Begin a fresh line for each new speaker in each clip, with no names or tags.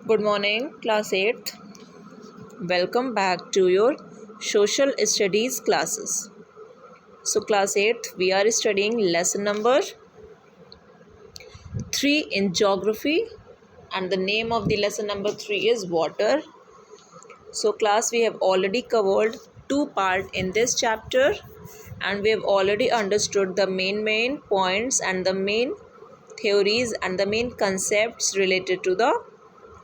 Good morning, class 8th. Welcome back to your social studies classes. So, class 8th, we are studying lesson number 3 in geography, and the name of the lesson number 3 is water. So, class, we have already covered two parts in this chapter, and we have already understood the main points and the main theories and the main concepts related to the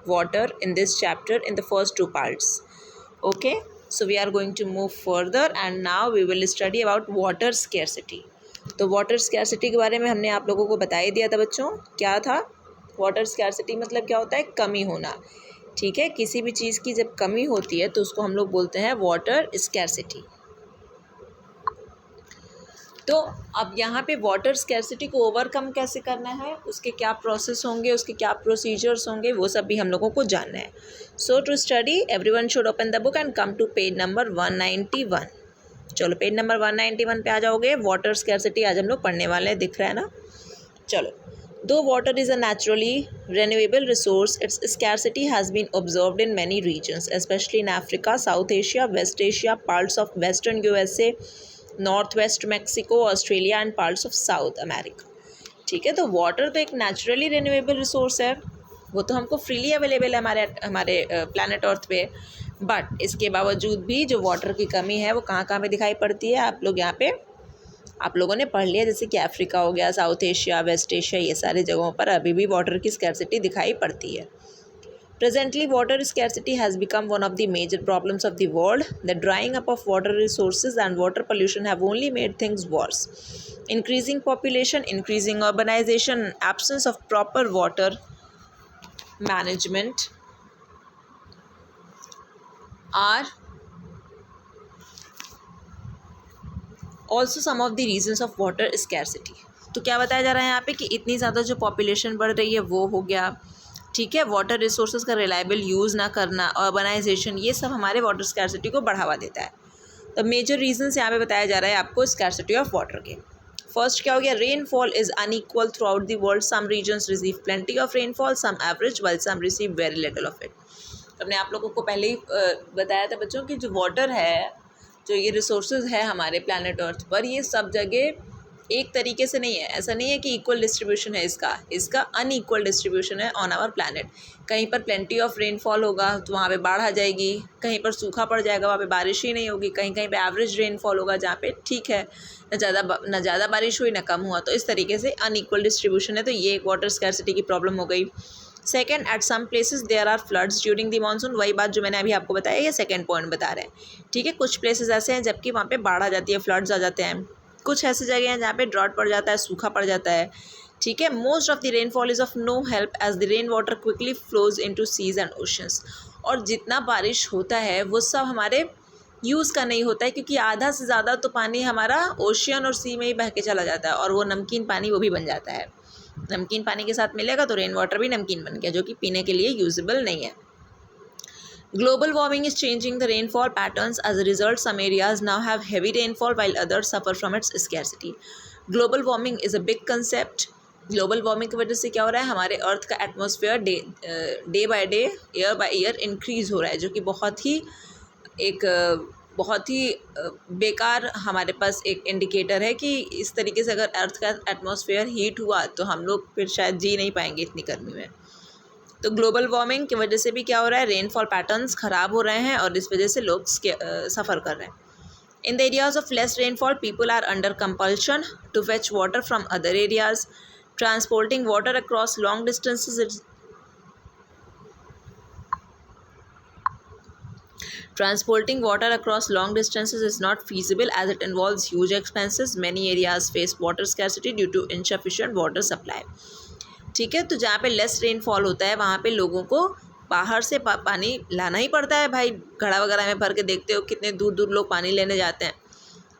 water in this chapter in the first two parts. Okay, so we are going to move further and now we will study about water scarcity. तो water scarcity के बारे में हमने आप लोगों को बता ही दिया था बच्चों. क्या था वाटर स्कैरसिटी? मतलब क्या होता है? कमी होना. ठीक है, किसी भी चीज़ की जब कमी होती है तो उसको हम लोग बोलते हैं वाटर स्कैरसिटी. तो अब यहाँ पे वाटर स्कैरसिटी को ओवरकम कैसे करना है, उसके क्या प्रोसेस होंगे, उसके क्या प्रोसीजर्स होंगे, वो सब भी हम लोगों को जानना है. So to study everyone should open the book and come to page number 191. चलो पेज नंबर 191 पे आ जाओगे. वाटर स्कैरसिटी आज हम लोग पढ़ने वाले हैं, दिख रहा है ना. चलो. Though water is a naturally renewable resource, its scarcity has been observed in many regions, especially in Africa, South Asia, West Asia, parts of Western USA, north west Mexico, Australia and parts of south America. ठीक है, तो water तो एक naturally renewable resource है, वो तो हमको freely available है हमारे प्लैनेट अर्थ पे. बट इसके बावजूद भी जो वाटर की कमी है वो कहाँ कहाँ पे दिखाई पड़ती है, आप लोग यहाँ पे आप लोगों ने पढ़ लिया. जैसे कि अफ्रीका हो गया, साउथ एशिया, वेस्ट एशिया, ये सारे जगहों पर अभी भी वाटर की स्कैरसिटी दिखाई पड़ती है. Presently, water scarcity has become one of the major problems of the world. The drying up of water resources and water pollution have only made things worse. Increasing population, increasing urbanization, absence of proper water management are also some of the reasons of water scarcity. तो क्या बताया जा रहा है यहाँ पे कि इतनी ज़्यादा जो पॉपुलेशन बढ़ रही है वो हो गया. ठीक है, वाटर रिसोर्सेज का रिलायबल यूज़ ना करना, अर्बनाइजेशन, ये सब हमारे वाटर स्कैरसिटी को बढ़ावा देता है. तो मेजर रीजंस यहाँ पे बताया जा रहा है आपको स्कैरसिटी ऑफ वाटर के. फर्स्ट क्या हो गया? Rainfall is unequal throughout the world. Some regions receive plenty of rainfall, some average, while some receive very little of it. हमने आप लोगों को पहले ही बताया था बच्चों कि जो वाटर है, जो ये रिसोर्सेज है हमारे प्लैनेट अर्थ पर, ये सब जगह एक तरीके से नहीं है. ऐसा नहीं है कि इक्वल डिस्ट्रीब्यूशन है इसका अनइक्वल डिस्ट्रीब्यूशन है ऑन आवर प्लैनेट. कहीं पर प्लेंटी ऑफ रेनफॉल होगा तो वहाँ पे बाढ़ आ जाएगी, कहीं पर सूखा पड़ जाएगा, वहाँ पे बारिश ही नहीं होगी, कहीं कहीं पे एवरेज रेनफॉल होगा जहाँ पे ठीक है, न ज़्यादा बारिश हुई ना कम हुआ. तो इस तरीके से अनइक्वल डिस्ट्रीब्यूशन है. तो ये एक वाटर स्कैरसिटी की प्रॉब्लम हो गई. Second, at some places there are floods during the monsoon. वही बात जो मैंने अभी आपको बताया, ये सेकेंड पॉइंट बता रहे हैं. ठीक है, कुछ प्लेसेस ऐसे हैं जबकि वहाँ पे बाढ़ आ जाती है, फ्लड्स आ जाते हैं. कुछ ऐसी जगह हैं जहाँ पे ड्रॉट पड़ जाता है, सूखा पड़ जाता है. ठीक है, most of the rainfall is of no help as the rain water quickly flows into seas and oceans. और जितना बारिश होता है वो सब हमारे यूज़ का नहीं होता है, क्योंकि आधा से ज़्यादा तो पानी हमारा ओशियन और सी में ही बह के चला जाता है, और वो नमकीन पानी वो भी बन जाता है. नमकीन पानी के साथ मिलेगा तो रेन वाटर भी नमकीन बन गया, जो कि पीने के लिए यूजेबल नहीं है. Global warming is changing the rainfall patterns. As a result, some areas now have heavy rainfall while others suffer from its scarcity. Global warming is a big concept. Global warming की वजह से क्या हो रहा है, हमारे अर्थ का atmosphere day by day, year by year increase हो रहा है, जो कि बहुत ही बेकार हमारे पास एक इंडिकेटर है कि इस तरीके से अगर अर्थ का एटमॉस्फेयर हीट हुआ तो हम लोग फिर शायद जी नहीं पाएंगे इतनी गर्मी में. तो ग्लोबल वार्मिंग की वजह से भी क्या हो रहा है, रेनफॉल पैटर्न्स ख़राब हो रहे हैं और इस वजह से लोग सफ़र कर रहे हैं. In the areas of less rainfall people are under compulsion to fetch water from other areas. Transporting water across long distances is not feasible as it involves huge expenses. Many areas face water scarcity due to insufficient water supply. ठीक है, तो जहाँ पे less rainfall होता है वहाँ पे लोगों को बाहर से पानी लाना ही पड़ता है. भाई घड़ा वगैरह में भर के देखते हो कितने दूर दूर लोग पानी लेने जाते हैं.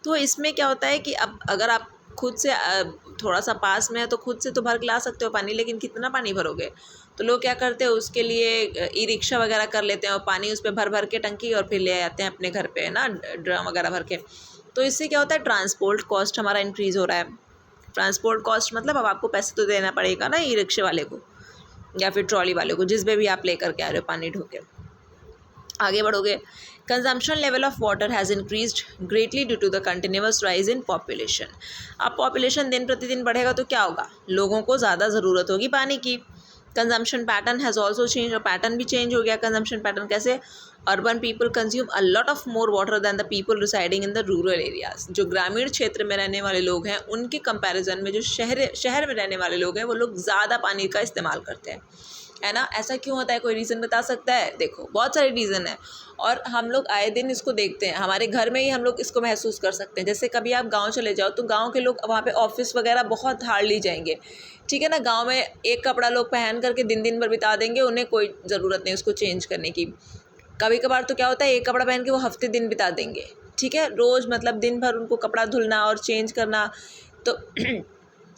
तो इसमें क्या होता है कि अब अगर आप खुद से थोड़ा सा पास में है तो खुद से तो भर के ला सकते हो पानी, लेकिन कितना पानी भरोगे. तो लोग क्या करते हैं, उसके लिए ई रिक्शा वगैरह कर लेते हैं और पानी उस पर भर भर के टंकी और फिर ले आते हैं अपने घर पे ना, ड्रम वगैरह भर के. तो इससे क्या होता है, ट्रांसपोर्ट कॉस्ट हमारा इंक्रीज़ हो रहा है. ट्रांसपोर्ट कॉस्ट मतलब अब आपको पैसे तो देना पड़ेगा ना ई रिक्शे वाले को. या फिर ट्रॉली वाले को, जिस पे भी आप लेकर के आ रहे हो पानी ढो के। आगे बढ़ोगे, consumption level of water has increased greatly due to the continuous rise in population. अब पॉपुलेशन दिन प्रतिदिन बढ़ेगा तो क्या होगा, लोगों को ज़्यादा ज़रूरत होगी पानी की। Consumption pattern has also change, और पैटर्न भी चेंज हो गया। कंजम्पशन पैटर्न कैसे, urban people consume a lot of more water than the people residing in the rural areas. जो ग्रामीण क्षेत्र में रहने वाले लोग हैं उनके कंपैरिजन में जो शहर में रहने वाले लोग हैं वो लोग ज़्यादा पानी का इस्तेमाल करते हैं, है ना। ऐसा क्यों होता है, कोई रीज़न बता सकता है? देखो बहुत सारे रीज़न है और हम लोग आए दिन इसको देखते हैं, हमारे घर में ही हम लोग इसको महसूस कर सकते हैं। जैसे कभी आप गांव चले जाओ तो गांव के लोग वहाँ पे ऑफिस वगैरह बहुत हार्डली जाएंगे, ठीक है ना। गांव में एक कपड़ा लोग पहन करके दिन भर बिता देंगे, उन्हें कोई ज़रूरत नहीं उसको चेंज करने की। कभी कभार तो क्या होता है, एक कपड़ा पहन के वो हफ्ते दिन बिता देंगे, ठीक है। रोज़ मतलब दिन भर उनको कपड़ा धुलना और चेंज करना, तो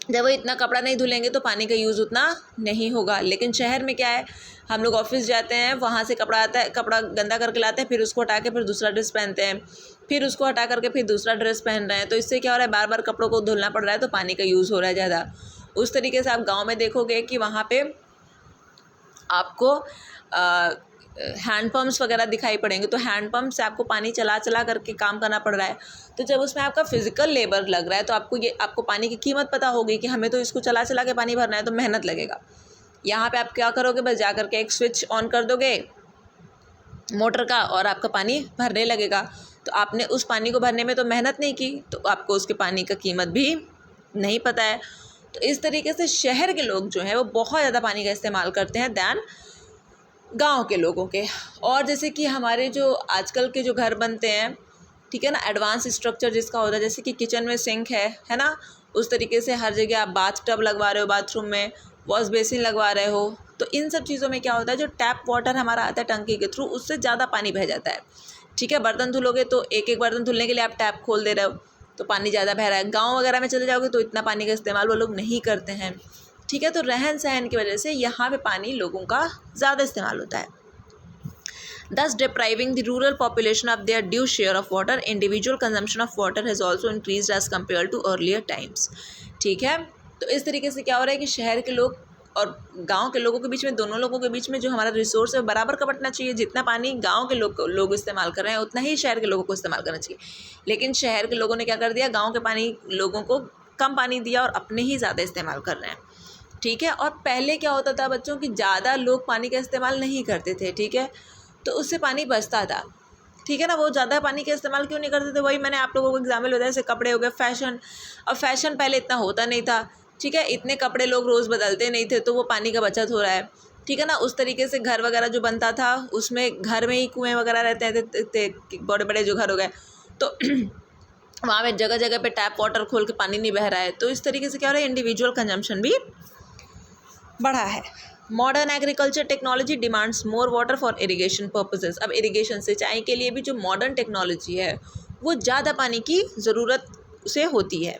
जब वो इतना कपड़ा नहीं धुलेंगे तो पानी का यूज़ उतना नहीं होगा। लेकिन शहर में क्या है, हम लोग ऑफिस जाते हैं, वहाँ से कपड़ा आता है, कपड़ा गंदा करके लाते हैं, फिर उसको हटा के फिर दूसरा ड्रेस पहनते हैं, फिर उसको हटा करके फिर दूसरा ड्रेस पहन रहे हैं। तो इससे क्या हो रहा है, बार बार कपड़ों को धुलना पड़ रहा है, तो पानी का यूज़ हो रहा है ज़्यादा। उस तरीके से आप गाँव में देखोगे कि वहाँ पर आपको हैंडपम्प्स वगैरह दिखाई पड़ेंगे, तो हैंडपम्प से आपको पानी चला करके काम करना पड़ रहा है। तो जब उसमें आपका फिजिकल लेबर लग रहा है तो आपको पानी की कीमत पता होगी कि हमें तो इसको चला के पानी भरना है, तो मेहनत लगेगा। यहाँ पे आप क्या करोगे, बस जा करके एक स्विच ऑन कर दोगे मोटर का और आपका पानी भरने लगेगा। तो आपने उस पानी को भरने में तो मेहनत नहीं की, तो आपको उसके पानी का कीमत भी नहीं पता है। तो इस तरीके से शहर के लोग जो हैं वो बहुत ज़्यादा पानी का इस्तेमाल करते हैं दैन गांव के लोगों के। और जैसे कि हमारे जो आजकल के जो घर बनते हैं, ठीक है ना, एडवांस स्ट्रक्चर जिसका होता है, जैसे कि किचन में सिंक है ना, उस तरीके से हर जगह आप बाथ टब लगवा रहे हो, बाथरूम में वॉश बेसिन लगवा रहे हो। तो इन सब चीज़ों में क्या होता है, जो टैप वाटर हमारा आता है टंकी के थ्रू, उससे ज़्यादा पानी बह जाता है, ठीक है। बर्तन धुलोगे तो एक बर्तन धुलने के लिए आप टैप खोल दे रहे हो, तो पानी ज़्यादा बह रहा है। गाँव वगैरह में चले जाओगे तो इतना पानी का इस्तेमाल वो लोग नहीं करते हैं, ठीक है। तो रहन सहन की वजह से यहाँ पे पानी लोगों का ज़्यादा इस्तेमाल होता है, thus depriving the rural population of their due share of water. Individual consumption of water has also increased as compared to earlier times, ठीक है। तो इस तरीके से क्या हो रहा है कि शहर के लोग और गांव के लोगों के बीच में, दोनों लोगों के बीच में जो हमारा रिसोर्स है बराबर का बंटना चाहिए। जितना पानी गांव के लोग इस्तेमाल कर रहे हैं उतना ही शहर के लोगों को इस्तेमाल करना चाहिए। लेकिन शहर के लोगों ने क्या कर दिया, गाँव के पानी लोगों को कम पानी दिया और अपने ही ज़्यादा इस्तेमाल कर रहे हैं, ठीक है। और पहले क्या होता था बच्चों की, ज़्यादा लोग पानी का इस्तेमाल नहीं करते थे, ठीक है, तो उससे पानी बचता था, ठीक है ना। वो ज़्यादा पानी का इस्तेमाल क्यों नहीं करते थे, वही मैंने आप लोगों को एग्जाम्पल बताया, जैसे कपड़े हो गए, फैशन। अब फैशन पहले इतना होता नहीं था, ठीक है, इतने कपड़े लोग रोज़ बदलते नहीं थे, तो वो पानी का बचत हो रहा है, ठीक है ना। उस तरीके से घर वगैरह जो बनता था उसमें घर में ही कुएँ वगैरह रहते थे, बड़े बड़े जो घर हो गए, तो वहाँ पे जगह जगह पे टैप वाटर खोल के पानी नहीं बह रहा है। तो इस तरीके से क्या हो रहा है, इंडिविजुअल कंजम्पशन भी बढ़ा है। Modern agriculture technology demands more water for irrigation purposes. अब इरिगेशन सिंचाई के लिए भी जो मॉडर्न टेक्नोलॉजी है वो ज़्यादा पानी की ज़रूरत से होती है।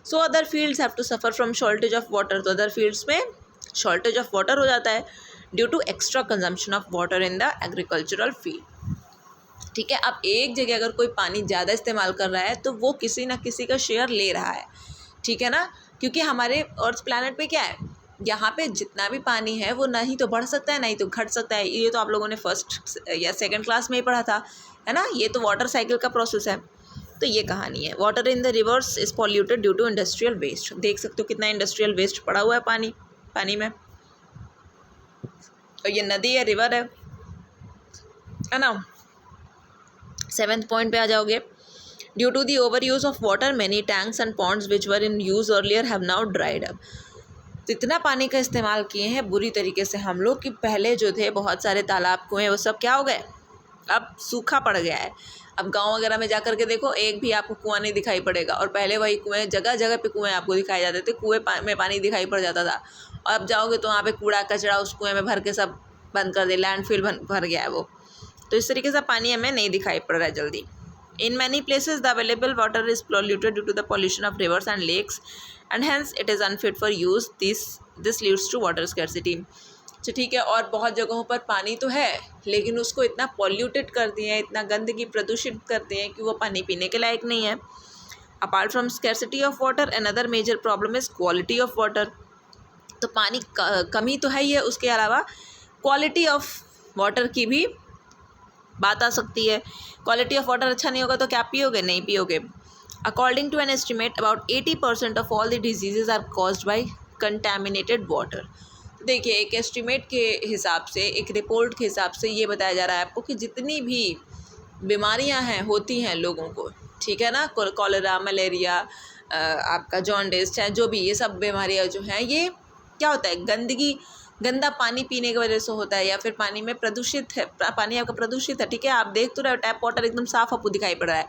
So other fields have to suffer from shortage of water. तो अदर फील्ड्स में शॉर्टेज ऑफ वाटर हो जाता है due to extra consumption of water in the agricultural field, ठीक है। अब एक जगह अगर कोई पानी ज़्यादा इस्तेमाल कर रहा है तो वो किसी ना किसी का शेयर ले रहा है, ठीक है ना। क्योंकि हमारे अर्थ प्लैनेट पे क्या है, यहाँ पे जितना भी पानी है वो ना ही तो बढ़ सकता है ना ही तो घट सकता है। ये तो आप लोगों ने फर्स्ट या सेकंड क्लास में ही पढ़ा था, है ना। ये तो वाटर साइकिल का प्रोसेस है। तो ये कहानी है। Water in the rivers is polluted due to industrial waste. देख सकते हो कितना इंडस्ट्रियल वेस्ट पड़ा हुआ है पानी में। और ये नदी है, रिवर है ना। 7th पॉइंट पे आ जाओगे। Due to the over use of water many tanks and ponds which were in use earlier have now dried up. तो इतना पानी का इस्तेमाल किए हैं बुरी तरीके से हम लोग कि पहले जो थे बहुत सारे तालाब कुएँ वो सब क्या हो गए, अब सूखा पड़ गया है। अब गांव वगैरह में जा कर के देखो, एक भी आपको कुआं नहीं दिखाई पड़ेगा। और पहले वही कुएँ, जगह जगह पे कुएँ आपको दिखाई जाते थे, कुएँ में पानी दिखाई पड़ जाता था। और अब जाओगे तो वहाँ पे कूड़ा कचरा उस कुएँ में भर के सब बंद कर दे, लैंडफिल भर गया है वो। तो इस तरीके से पानी हमें नहीं दिखाई पड़ रहा है जल्दी। In many places, the available water is polluted due to the pollution of rivers and lakes, and hence it is unfit for use. This leads to water scarcity. तो ठीक है, और बहुत जगहों पर पानी तो है लेकिन उसको इतना पॉल्यूटेड कर दिए हैं, इतना गंदगी प्रदूषित करते हैं कि वो पानी पीने के लायक नहीं है। Apart from scarcity of water, another major problem is quality of water. तो पानी कमी तो है ही है, उसके अलावा क्वालिटी ऑफ वाटर की भी बात आ सकती है। क्वालिटी ऑफ वाटर अच्छा नहीं होगा तो क्या पियोगे, नहीं पियोगे। According to an estimate about 80% of all the diseases are caused by contaminated water. देखिए, एक एस्टिमेट के हिसाब से, एक रिपोर्ट के हिसाब से ये बताया जा रहा है आपको कि जितनी भी बीमारियां हैं होती हैं लोगों को, ठीक है ना, कॉलेरा, मलेरिया, आपका जॉन्डिस, चाहे जो भी, ये सब बीमारियां जो हैं ये क्या होता है, गंदा पानी पीने की वजह से होता है, या फिर पानी में प्रदूषित है, पानी आपका प्रदूषित है, ठीक है। आप देख तो रहे हो टैप वाटर एकदम साफ़ आपको दिखाई पड़ रहा है,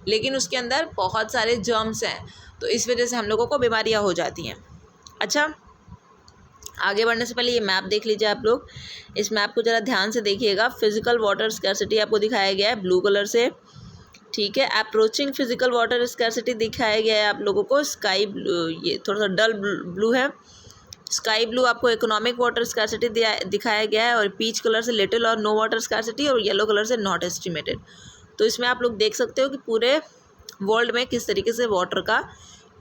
लेकिन उसके अंदर बहुत सारे जर्म्स हैं, तो इस वजह से हम लोगों को बीमारियां हो जाती हैं। अच्छा, आगे बढ़ने से पहले ये मैप देख लीजिए आप लोग। इस मैप को ज़रा ध्यान से देखिएगा। फिजिकल वाटर स्कैरसिटी आपको दिखाया गया है ब्लू कलर से, ठीक है। अप्रोचिंग फिजिकल वाटर स्कैरसिटी दिखाया गया है आप लोगों को स्काई ब्लू, ये थोड़ा सा डल ब्लू है। स्काई ब्लू आपको इकोनॉमिक वाटर स्कैरसिटी दिखाया गया है, और पीच कलर से लिटिल और नो वाटर स्कैरसिटी, और येलो कलर से नॉट एस्टिमेटेड। तो इसमें आप लोग देख सकते हो कि पूरे वर्ल्ड में किस तरीके से वाटर का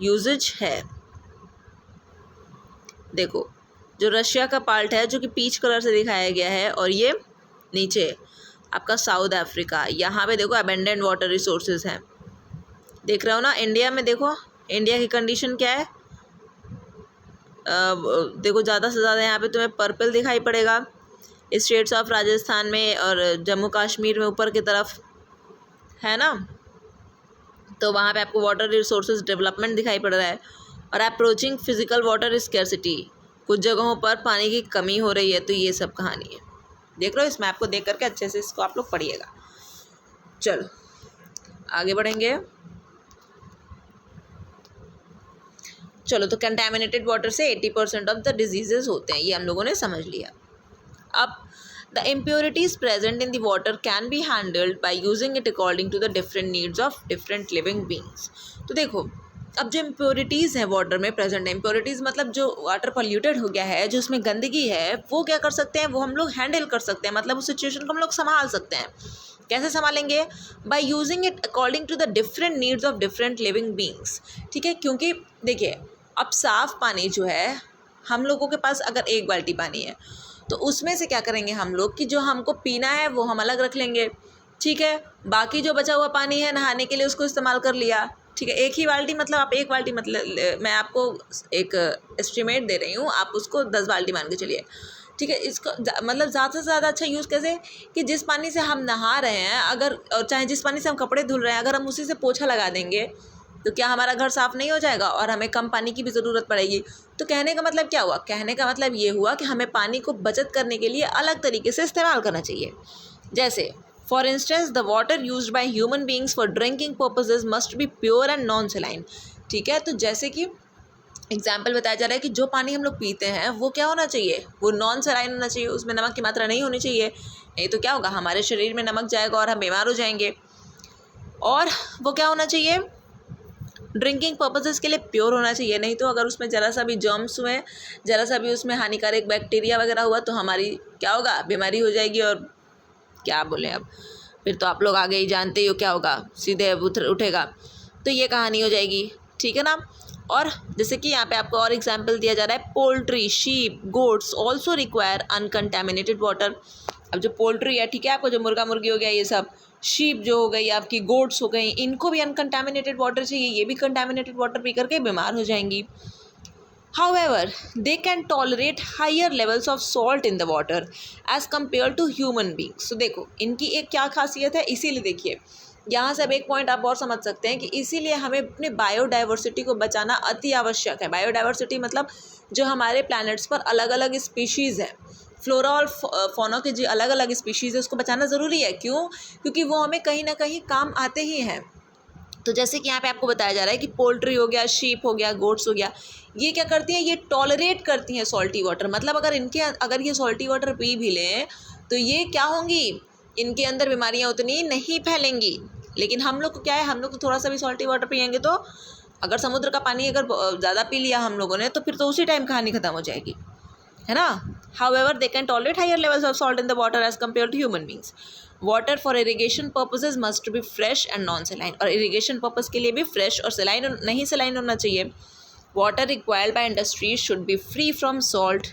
यूजेज है। देखो, जो रशिया का पार्ट है जो कि पीच कलर से दिखाया गया है, और ये नीचे आपका साउथ अफ्रीका, यहाँ पे देखो अबेंडेंट वाटर रिसोर्सेज हैं, देख रहे हो ना। इंडिया में देखो, इंडिया की कंडीशन क्या है, देखो ज़्यादा से ज़्यादा यहाँ पे तुम्हें पर्पल दिखाई पड़ेगा स्टेट्स ऑफ राजस्थान में और जम्मू कश्मीर में ऊपर की तरफ, है ना। तो वहाँ पे आपको वाटर रिसोर्सेज डेवलपमेंट दिखाई पड़ रहा है। और अप्रोचिंग फिजिकल वाटर स्कैरसिटी, कुछ जगहों पर पानी की कमी हो रही है, तो ये सब कहानी है। देख लो, इस मैप को देख करके अच्छे से इसको आप लोग पढ़िएगा। चलो आगे बढ़ेंगे। चलो, तो कंटैमिनेटेड वाटर से 80% ऑफ द डिजीजेज होते हैं, ये हम लोगों ने समझ लिया। अब the impurities present in the water can be handled by using it according to the different needs of different living beings. तो देखो, अब जो इम्प्योरिटीज़ हैं वाटर में प्रेजेंट है, इम्प्योरिटीज़ मतलब जो वाटर पॉल्यूटेड हो गया है, जो उसमें गंदगी है, वो क्या कर सकते हैं, वो हम लोग हैंडल कर सकते हैं, मतलब उस सिचुएशन को हम लोग संभाल सकते हैं। कैसे संभालेंगे? By using it according to the different needs of different living beings, ठीक है। क्योंकि देखिए, अब साफ़ पानी जो है, हम लोगों के पास अगर एक बाल्टी पानी है, तो उसमें से क्या करेंगे हम लोग कि जो हमको पीना है वो हम अलग रख लेंगे, ठीक है। बाकी जो बचा हुआ पानी है नहाने के लिए, उसको इस्तेमाल कर लिया, ठीक है। एक ही बाल्टी, मतलब आप एक बाल्टी, मतलब मैं आपको एक एस्टिमेट दे रही हूँ, आप उसको 10 बाल्टी मान के चलिए, ठीक है। इसको मतलब ज़्यादा से ज़्यादा अच्छा यूज़ कैसे, कि जिस पानी से हम नहा रहे हैं, अगर, और चाहे जिस पानी से हम कपड़े धुल रहे हैं, अगर हम उसी से पोछा लगा देंगे तो क्या हमारा घर साफ़ नहीं हो जाएगा और हमें कम पानी की भी ज़रूरत पड़ेगी। तो कहने का मतलब क्या हुआ? कहने का मतलब ये हुआ कि हमें पानी को बचत करने के लिए अलग तरीके से इस्तेमाल करना चाहिए। जैसे for instance, the water used by human beings for drinking purposes must be pure and non saline, ठीक है। तो जैसे कि एग्जाम्पल बताया जा रहा है कि जो पानी हम लोग पीते हैं वो क्या होना चाहिए, वो नॉन सलाइन होना चाहिए, उसमें नमक की मात्रा नहीं होनी चाहिए, नहीं तो क्या होगा, हमारे शरीर में नमक जाएगा और हम बीमार हो जाएंगे। और वो क्या होना चाहिए, ड्रिंकिंग पर्पसेस के लिए प्योर होना चाहिए, नहीं तो अगर उसमें ज़रा सा भी जर्म्स हुए, ज़रा सा भी उसमें हानिकारक बैक्टीरिया वगैरह हुआ, तो हमारी क्या होगा, बीमारी हो जाएगी। और क्या बोलें अब, फिर तो आप लोग आगे ही जानते ही हो क्या होगा, सीधे उठेगा, तो ये कहानी हो जाएगी, ठीक है ना। और जैसे कि यहाँ पे आपको और एग्जाम्पल दिया जा रहा है, poultry, sheep, goats also require uncontaminated water. अब जो पोल्ट्री है, ठीक है, आपको जो मुर्गा मुर्गी हो गया, ये सब, शीप जो हो गई आपकी, गोट्स हो गई, इनको भी अनकंटामिनेटेड वाटर चाहिए, ये भी कंटामिनेटेड वाटर पी करके बीमार हो जाएंगी। However, they can tolerate higher levels of salt in the water as compared to human beings. So देखो, इनकी एक क्या खासियत है, इसीलिए देखिए यहाँ से अब एक पॉइंट आप और समझ सकते हैं कि इसीलिए हमें अपने बायोडाइवर्सिटी को बचाना अति आवश्यक है। बायोडाइवर्सिटी मतलब जो हमारे प्लैनेट्स पर अलग अलग स्पीशीज़ हैं, फ्लोरा और फौना के जो अलग अलग स्पीशीज़ है, उसको बचाना ज़रूरी है। क्यों? क्योंकि वो हमें कहीं ना कहीं काम आते ही हैं। तो जैसे कि यहाँ पे आपको बताया जा रहा है कि पोल्ट्री हो गया, शीप हो गया, गोट्स हो गया, ये क्या करती हैं, ये टॉलरेट करती हैं सॉल्टी वाटर। मतलब अगर ये सॉल्टी वाटर पी भी लें तो ये क्या होंगी, इनके अंदर बीमारियाँ उतनी नहीं फैलेंगी। लेकिन हम लोग को क्या है, हम लोग तो थोड़ा सा भी सॉल्टी वाटर पियेंगे तो, अगर समुद्र का पानी अगर ज़्यादा पी लिया हम लोगों ने, तो फिर तो उसी टाइम कहानी ख़त्म हो जाएगी, है ना। However, they can tolerate higher levels of salt in the water as compared to human beings. Water for irrigation purposes must be fresh and non-saline. और irrigation purpose के लिए भी fresh और saline, नहीं saline होना चाहिए। Water required by industries should be free from salt,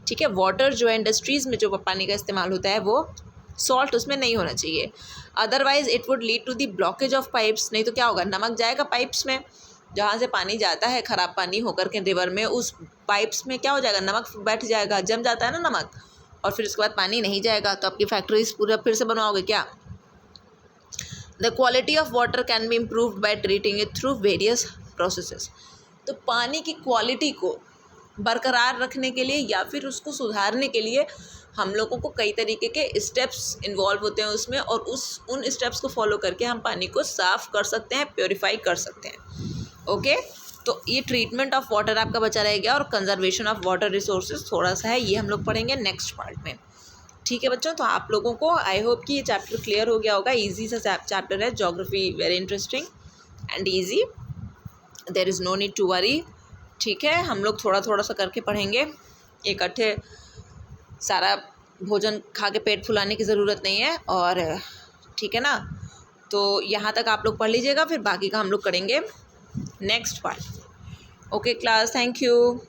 ठीक है। वाटर जो है इंडस्ट्रीज़ में जो पानी का इस्तेमाल होता है वो सॉल्ट उसमें नहीं होना चाहिए, otherwise it would lead to the blockage of pipes. नहीं तो क्या होगा, नमक जाएगा पाइप्स में, जहाँ से पानी जाता है ख़राब पानी होकर के रिवर में, उस पाइप्स में क्या हो जाएगा, नमक बैठ जाएगा, जम जाता है ना नमक, और फिर उसके बाद पानी नहीं जाएगा, तो आपकी फैक्ट्रीज पूरा फिर से बनवाओगे क्या। The quality of water can be improved by treating it through various processes. तो पानी की क्वालिटी को बरकरार रखने के लिए या फिर उसको सुधारने के लिए हम लोगों को कई तरीके के स्टेप्स इन्वॉल्व होते हैं उसमें, और उन स्टेप्स को फॉलो करके हम पानी को साफ़ कर सकते हैं, प्योरीफाई कर सकते हैं। ओके, तो ये ट्रीटमेंट ऑफ वाटर आपका बचा रह गया, और कंजर्वेशन ऑफ वाटर रिसोर्सेज थोड़ा सा है, ये हम लोग पढ़ेंगे नेक्स्ट पार्ट में। ठीक है बच्चों, तो आप लोगों को आई होप कि ये चैप्टर क्लियर हो गया होगा। ईजी सा चैप्टर है, geography very interesting and easy, there is no need to worry. ठीक है, हम लोग थोड़ा थोड़ा सा करके पढ़ेंगे, इकट्ठे सारा भोजन खा के पेट फुलाने की ज़रूरत नहीं है। और ठीक है ना, तो यहाँ तक आप लोग पढ़ लीजिएगा, फिर बाकी का हम लोग करेंगे next part. Okay class, thank you.